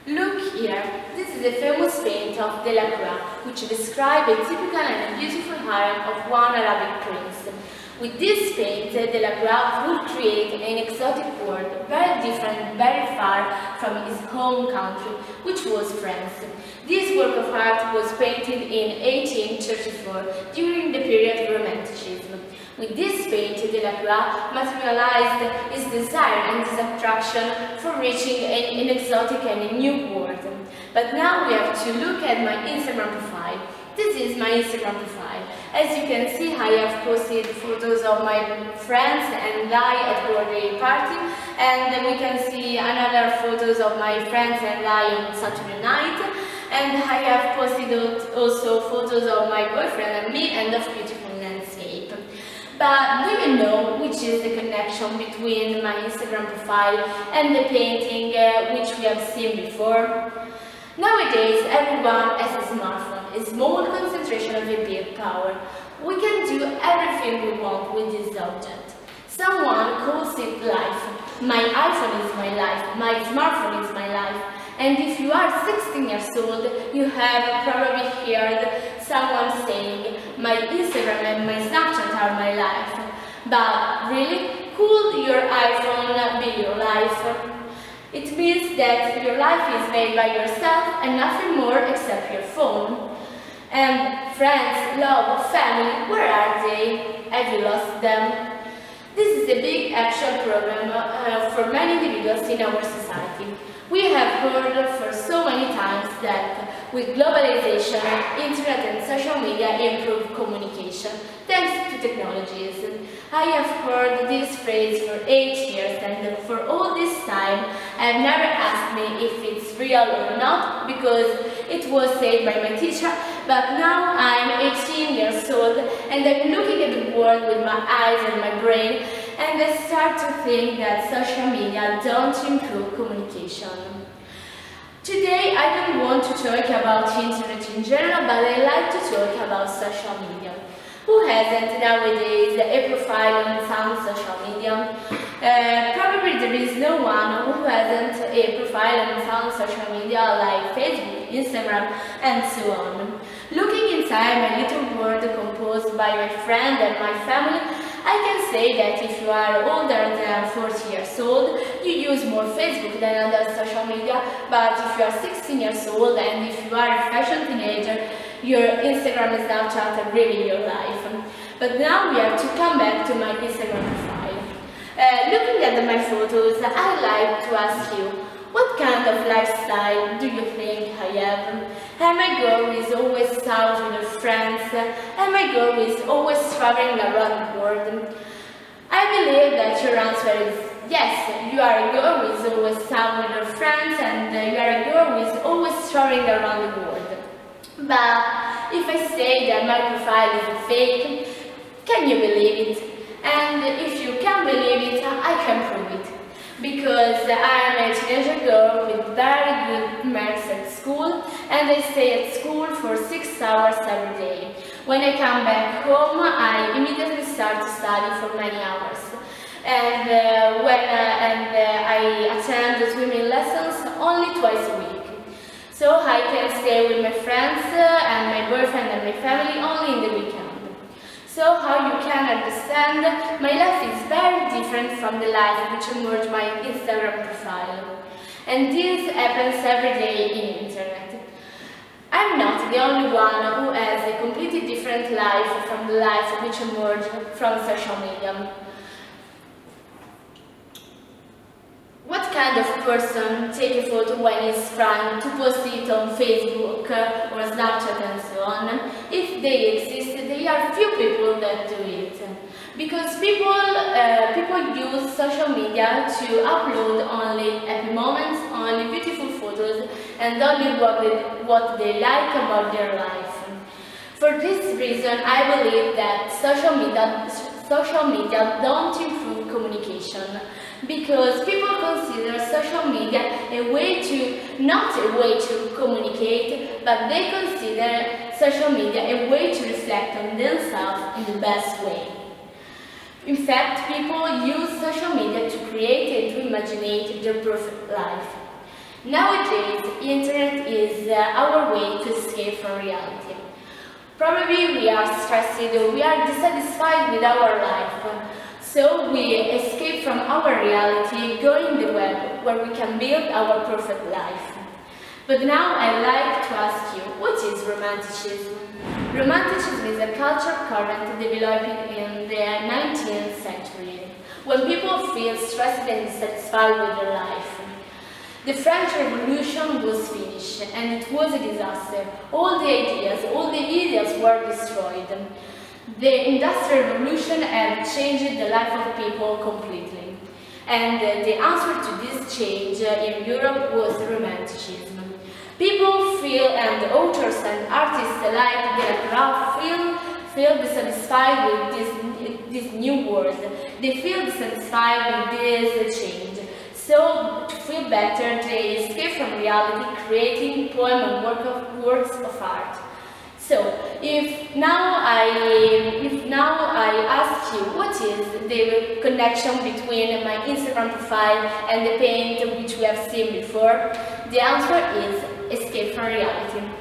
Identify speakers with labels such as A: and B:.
A: Look here, this is a famous paint of Delacroix, which describes a typical and beautiful harem of one Arabic prince. With this paint, Delacroix would create an exotic world, very different, very far from his home country, which was France. This work of art was painted in 1834, during the period of Romanticism. With this paint, Delacroix materialized his desire and his attraction for reaching an exotic and a new world. But now we have to look at my Instagram profile. This is my Instagram profile. As you can see, I have posted photos of my friends and I at birthday party, and we can see another photos of my friends and I on Saturday night, and I have posted also photos of my boyfriend and me and of beautiful landscape. But do you know which is the connection between my Instagram profile and the painting which we have seen before? Nowadays, everyone has a smartphone, a small concentration of a big power. We can do everything we want with this object. Someone calls it life. My iPhone is my life, my smartphone is my life. And if you are 16 years old, you have probably heard someone saying, my Instagram and my Snapchat are my life. But really, could your iPhone be your life? It means that your life is made by yourself and nothing more except your phone. And friends, love, family, where are they? Have you lost them? This is a big actual problem for many individuals in our society. We have heard for so many times that with globalization, internet and social media improve communication, thanks to technologies. I have heard this phrase for 8 years, and for all this time I have never asked me if it's real or not, because it was said by my teacher, but now I'm 18 years old and I'm looking at the world with my eyes and my brain, and I start to think that social media don't improve communication. Today I don't want to talk about internet in general, but I like to talk about social media. Who hasn't nowadays a profile on some social media? Probably there is no one who hasn't a profile on some social media like Facebook, Instagram, and so on. Looking inside my little world composed by my friend and my family, I can say that if you are older than 40 years old, you use more Facebook than other social media, but if you are 16 years old and if you are a fashion teenager, your Instagram and Snapchat are really your life. But now we have to come back to my Instagram profile. Looking at my photos, I'd like to ask you, what kind of lifestyle do you think I have? Am I a girl who is always out with her friends? Am I a girl who is always traveling around the world? I believe that your answer is yes, you are a girl who is always out with her friends, and you are a girl who is always traveling around the world. But if I say that my profile is a fake, can you believe it? And if you can believe it, I can prove it. Because I am a teenager girl with very good marks at school, and I stay at school for 6 hours every day. When I come back home, I immediately start to study for many hours. And I attend the swimming lessons only twice a week. So I can stay with my friends and my boyfriend and my family only in the weekend. So how you can understand, my life is very different from the life which emerged my Instagram profile. And this happens every day in internet. I'm not the only one who has a completely different life from the life which emerged from social media. What kind of person take a photo when he's trying to post it on Facebook or Snapchat and so on? If they exist, there are few people that do it. Because people use social media to upload only happy moments, only beautiful photos, and only what they like about their life. For this reason, I believe that social media don't improve communication. Because people consider social media a way to, not a way to communicate, but they consider social media a way to reflect on themselves in the best way. In fact, people use social media to create and to imagine their perfect life. Nowadays, internet is our way to escape from reality. Probably we are stressed or we are dissatisfied with our life, so we escape from our reality going the web, where we can build our perfect life. But now I'd like to ask you, what is Romanticism? Romanticism is a cultural current developed in the 19th century, when people feel stressed and dissatisfied with their life. The French Revolution was finished, and it was a disaster. All the ideas, all the ideals were destroyed. The Industrial Revolution had changed the life of people completely. And the answer to this change in Europe was Romanticism. People feel, and authors and artists like Delacroix feel dissatisfied with this new world. They feel dissatisfied with this change. So, to feel better, they escape from reality, creating poems and works of art. So, if now I ask you, what is the connection between my Instagram profile and the paint which we have seen before, the answer is escape from reality.